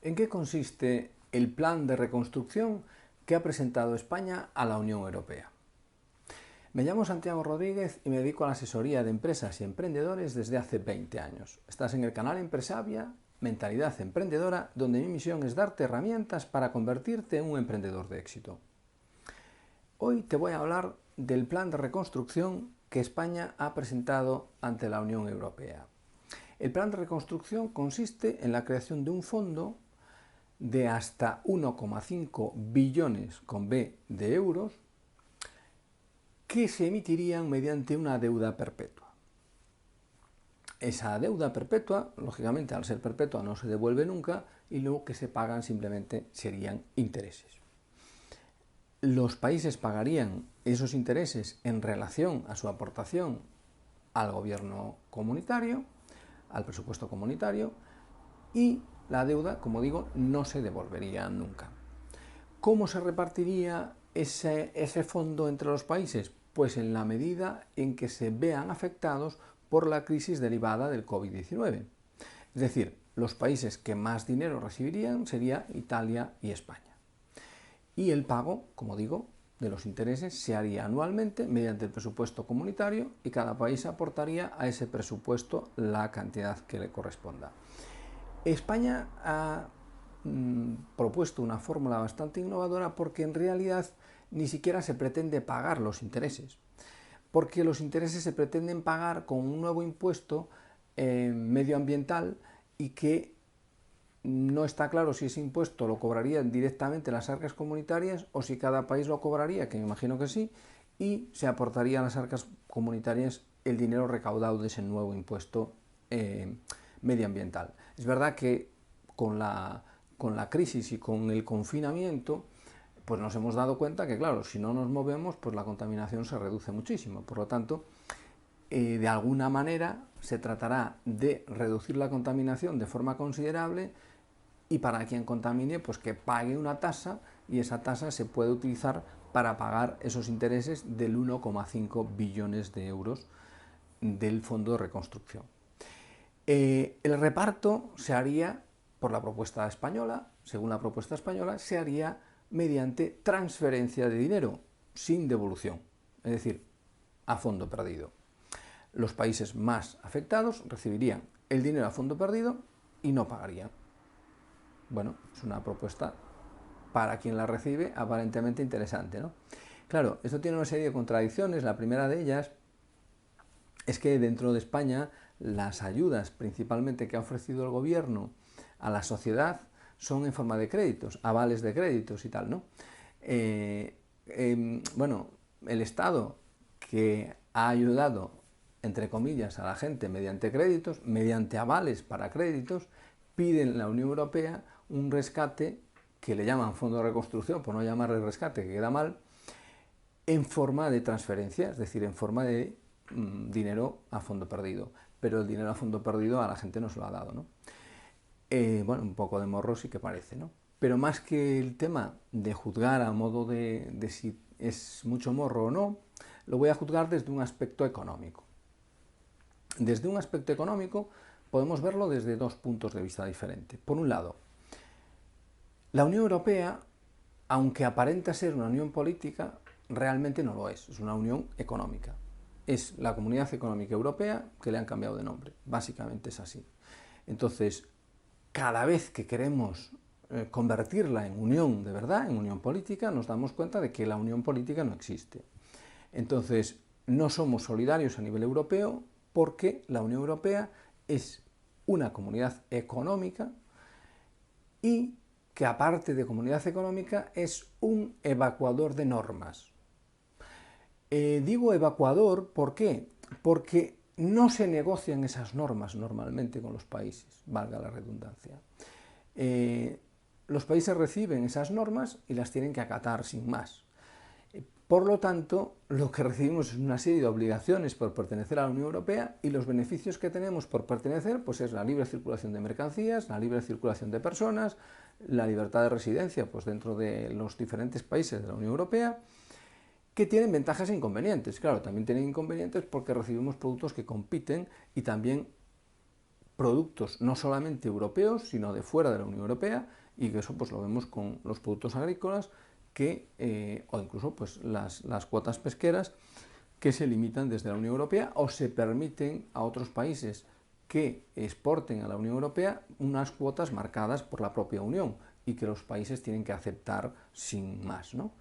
¿En qué consiste el plan de reconstrucción que ha presentado España a la Unión Europea? Me llamo Santiago Rodríguez y me dedico a la asesoría de empresas y emprendedores desde hace 20 años. Estás en el canal Empresavia, Mentalidad Emprendedora, donde mi misión es darte herramientas para convertirte en un emprendedor de éxito. Hoy te voy a hablar del plan de reconstrucción que España ha presentado ante la Unión Europea. El plan de reconstrucción consiste en la creación de un fondo de hasta 1,5 billones con B de euros que se emitirían mediante una deuda perpetua. Esa deuda perpetua, lógicamente al ser perpetua no se devuelve nunca y lo que se pagan simplemente serían intereses. Los países pagarían esos intereses en relación a su aportación al gobierno comunitario, al presupuesto comunitario, y la deuda, como digo, no se devolvería nunca. ¿Cómo se repartiría ese fondo entre los países? Pues en la medida en que se vean afectados por la crisis derivada del COVID-19. Es decir, los países que más dinero recibirían serían Italia y España. Y el pago, como digo, de los intereses se haría anualmente mediante el presupuesto comunitario y cada país aportaría a ese presupuesto la cantidad que le corresponda. España ha propuesto una fórmula bastante innovadora porque en realidad ni siquiera se pretende pagar los intereses, porque los intereses se pretenden pagar con un nuevo impuesto medioambiental y que no está claro si ese impuesto lo cobrarían directamente las arcas comunitarias o si cada país lo cobraría, que me imagino que sí, y se aportaría a las arcas comunitarias el dinero recaudado de ese nuevo impuesto medioambiental. Es verdad que con la crisis y con el confinamiento, pues nos hemos dado cuenta que, claro, si no nos movemos, pues la contaminación se reduce muchísimo. Por lo tanto, de alguna manera se tratará de reducir la contaminación de forma considerable y para quien contamine, pues que pague una tasa y esa tasa se puede utilizar para pagar esos intereses del 1,5 billones de euros del Fondo de Reconstrucción. El reparto se haría, por la propuesta española, según la propuesta española, se haría mediante transferencia de dinero, sin devolución, es decir, a fondo perdido. Los países más afectados recibirían el dinero a fondo perdido y no pagarían. Bueno, es una propuesta para quien la recibe aparentemente interesante, ¿no? Claro, esto tiene una serie de contradicciones. La primera de ellas es que dentro de España las ayudas principalmente que ha ofrecido el gobierno a la sociedad son en forma de créditos, avales de créditos y tal, ¿no? Bueno, el Estado que ha ayudado, entre comillas, a la gente mediante créditos, mediante avales para créditos, pide en la Unión Europea un rescate que le llaman Fondo de Reconstrucción, por no llamarle rescate, que queda mal, en forma de transferencia, es decir, en forma de dinero a fondo perdido. Pero el dinero a fondo perdido a la gente no se lo ha dado, ¿no? Bueno, un poco de morro sí que parece, ¿no? Pero más que el tema de juzgar a modo de si es mucho morro o no, lo voy a juzgar desde un aspecto económico. Desde un aspecto económico podemos verlo desde dos puntos de vista diferentes. Por un lado, la Unión Europea, aunque aparenta ser una unión política, realmente no lo es una unión económica. Es la Comunidad Económica Europea que le han cambiado de nombre, básicamente es así. Entonces, cada vez que queremos convertirla en unión de verdad, en unión política, nos damos cuenta de que la unión política no existe. Entonces, no somos solidarios a nivel europeo porque la Unión Europea es una comunidad económica y que aparte de comunidad económica es un evacuador de normas. Digo evacuador, ¿por qué? Porque no se negocian esas normas normalmente con los países, valga la redundancia. Los países reciben esas normas y las tienen que acatar sin más. Por lo tanto, lo que recibimos es una serie de obligaciones por pertenecer a la Unión Europea y los beneficios que tenemos por pertenecer pues es la libre circulación de mercancías, la libre circulación de personas, la libertad de residencia pues dentro de los diferentes países de la Unión Europea, que tienen ventajas e inconvenientes. Claro, también tienen inconvenientes porque recibimos productos que compiten y también productos no solamente europeos, sino de fuera de la Unión Europea, y que eso pues lo vemos con los productos agrícolas o incluso pues las cuotas pesqueras que se limitan desde la Unión Europea o se permiten a otros países que exporten a la Unión Europea unas cuotas marcadas por la propia Unión y que los países tienen que aceptar sin más, ¿no?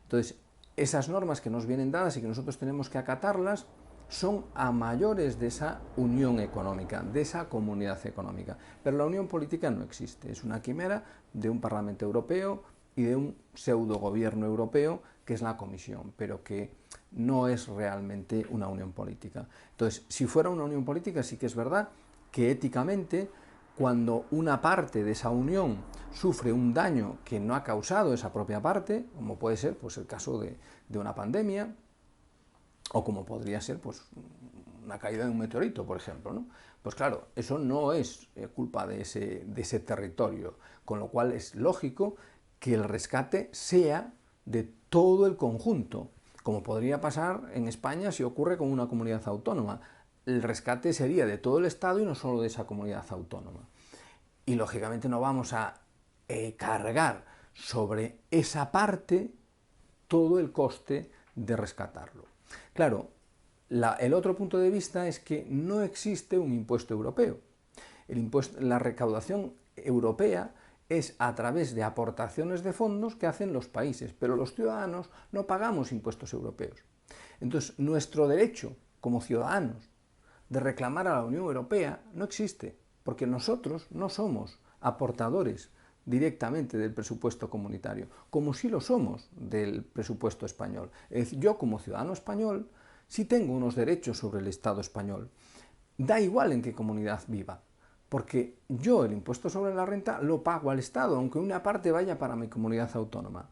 Entonces, esas normas que nos vienen dadas y que nosotros tenemos que acatarlas son a mayores de esa unión económica, de esa comunidad económica. Pero la unión política no existe, es una quimera de un Parlamento Europeo y de un pseudo gobierno europeo que es la Comisión, pero que no es realmente una unión política. Entonces, si fuera una unión política, sí que es verdad que éticamente, cuando una parte de esa unión sufre un daño que no ha causado esa propia parte, como puede ser pues, el caso de una pandemia, o como podría ser pues, una caída de un meteorito, por ejemplo, ¿no? Pues claro, eso no es culpa de ese territorio, con lo cual es lógico que el rescate sea de todo el conjunto, como podría pasar en España si ocurre con una comunidad autónoma. El rescate sería de todo el Estado y no solo de esa comunidad autónoma. Y lógicamente no vamos a cargar sobre esa parte todo el coste de rescatarlo. Claro, el otro punto de vista es que no existe un impuesto europeo. La recaudación europea es a través de aportaciones de fondos que hacen los países, pero los ciudadanos no pagamos impuestos europeos. Entonces, nuestro derecho como ciudadanos de reclamar a la Unión Europea no existe, porque nosotros no somos aportadores directamente del presupuesto comunitario, como sí lo somos del presupuesto español. Es decir, yo como ciudadano español sí tengo unos derechos sobre el Estado español. Da igual en qué comunidad viva, porque yo el impuesto sobre la renta lo pago al Estado, aunque una parte vaya para mi comunidad autónoma.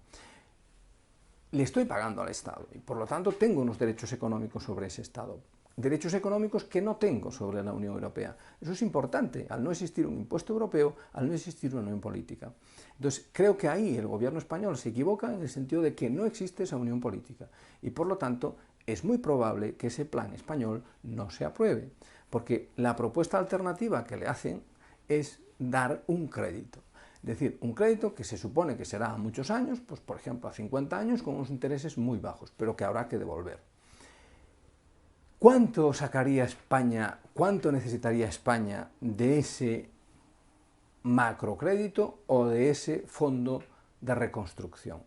Le estoy pagando al Estado y por lo tanto tengo unos derechos económicos sobre ese Estado. Derechos económicos que no tengo sobre la Unión Europea. Eso es importante, al no existir un impuesto europeo, al no existir una unión política. Entonces, creo que ahí el gobierno español se equivoca en el sentido de que no existe esa unión política y por lo tanto es muy probable que ese plan español no se apruebe, porque la propuesta alternativa que le hacen es dar un crédito. Es decir, un crédito que se supone que será a muchos años, pues por ejemplo a 50 años con unos intereses muy bajos, pero que habrá que devolver. ¿Cuánto sacaría España, cuánto necesitaría España de ese macrocrédito o de ese fondo de reconstrucción?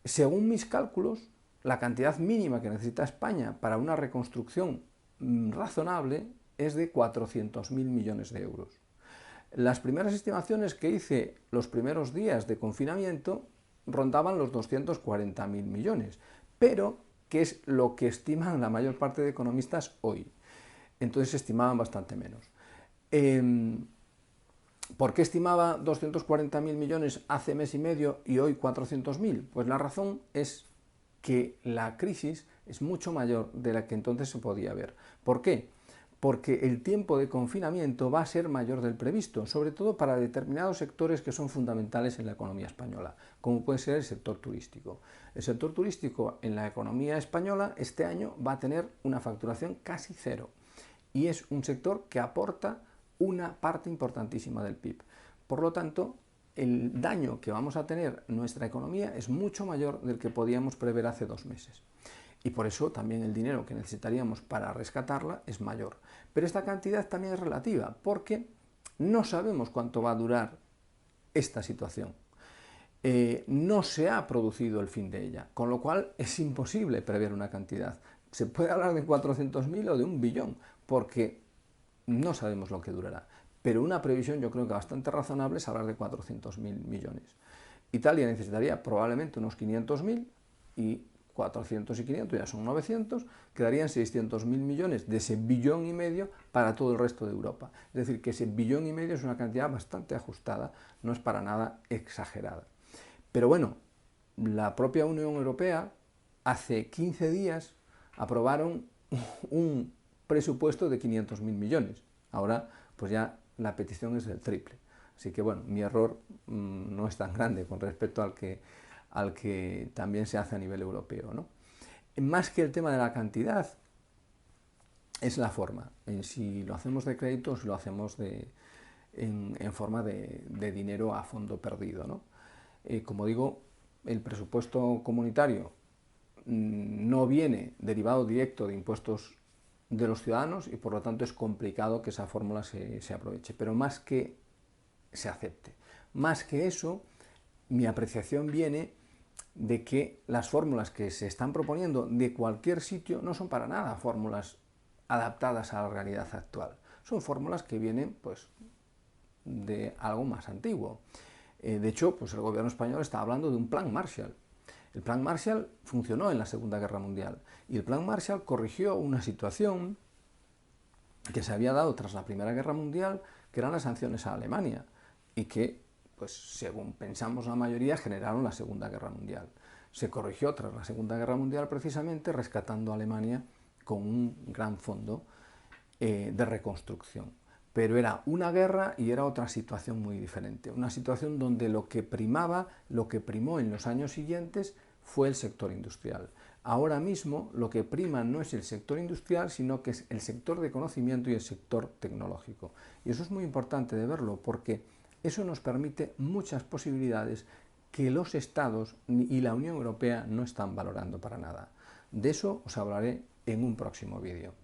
Según mis cálculos, la cantidad mínima que necesita España para una reconstrucción razonable es de 400.000 millones de euros. Las primeras estimaciones que hice los primeros días de confinamiento rondaban los 240.000 millones, pero que es lo que estiman la mayor parte de economistas hoy. Entonces estimaban bastante menos. ¿Por qué estimaba 240.000 millones hace mes y medio y hoy 400.000? Pues la razón es que la crisis es mucho mayor de la que entonces se podía ver. ¿Por qué? Porque el tiempo de confinamiento va a ser mayor del previsto, sobre todo para determinados sectores que son fundamentales en la economía española, como puede ser el sector turístico. El sector turístico en la economía española este año va a tener una facturación casi cero y es un sector que aporta una parte importantísima del PIB. Por lo tanto, el daño que vamos a tener en nuestra economía es mucho mayor del que podíamos prever hace 2 meses. Y por eso también el dinero que necesitaríamos para rescatarla es mayor. Pero esta cantidad también es relativa, porque no sabemos cuánto va a durar esta situación. No se ha producido el fin de ella, con lo cual es imposible prever una cantidad. Se puede hablar de 400.000 o de 1 billón, porque no sabemos lo que durará. Pero una previsión yo creo que bastante razonable es hablar de 400.000 millones. Italia necesitaría probablemente unos 500.000 y 400 y 500 ya son 900, quedarían 600.000 millones de ese 1,5 billones para todo el resto de Europa. Es decir, que ese 1,5 billones es una cantidad bastante ajustada, no es para nada exagerada. Pero bueno, la propia Unión Europea hace 15 días aprobaron un presupuesto de 500.000 millones. Ahora, pues ya la petición es del triple. Así que bueno, mi error no es tan grande con respecto al que también se hace a nivel europeo, ¿no? Más que el tema de la cantidad, es la forma, en si lo hacemos de crédito o si lo hacemos en forma de dinero a fondo perdido, ¿no? Como digo, el presupuesto comunitario no viene derivado directo de impuestos de los ciudadanos y por lo tanto es complicado que esa fórmula se aproveche. Pero más que se acepte, más que eso, mi apreciación viene de que las fórmulas que se están proponiendo de cualquier sitio no son para nada fórmulas adaptadas a la realidad actual. Son fórmulas que vienen pues, de algo más antiguo. De hecho, pues el gobierno español está hablando de un plan Marshall. El plan Marshall funcionó en la Segunda Guerra Mundial y el plan Marshall corrigió una situación que se había dado tras la Primera Guerra Mundial, que eran las sanciones a Alemania y que, pues según pensamos la mayoría, generaron la Segunda Guerra Mundial. Se corrigió tras la Segunda Guerra Mundial precisamente rescatando a Alemania con un gran fondo de reconstrucción. Pero era una guerra y era otra situación muy diferente. Una situación donde lo que primaba, lo que primó en los años siguientes fue el sector industrial. Ahora mismo lo que prima no es el sector industrial, sino que es el sector de conocimiento y el sector tecnológico. Y eso es muy importante de verlo porque eso nos permite muchas posibilidades que los Estados y la Unión Europea no están valorando para nada. De eso os hablaré en un próximo vídeo.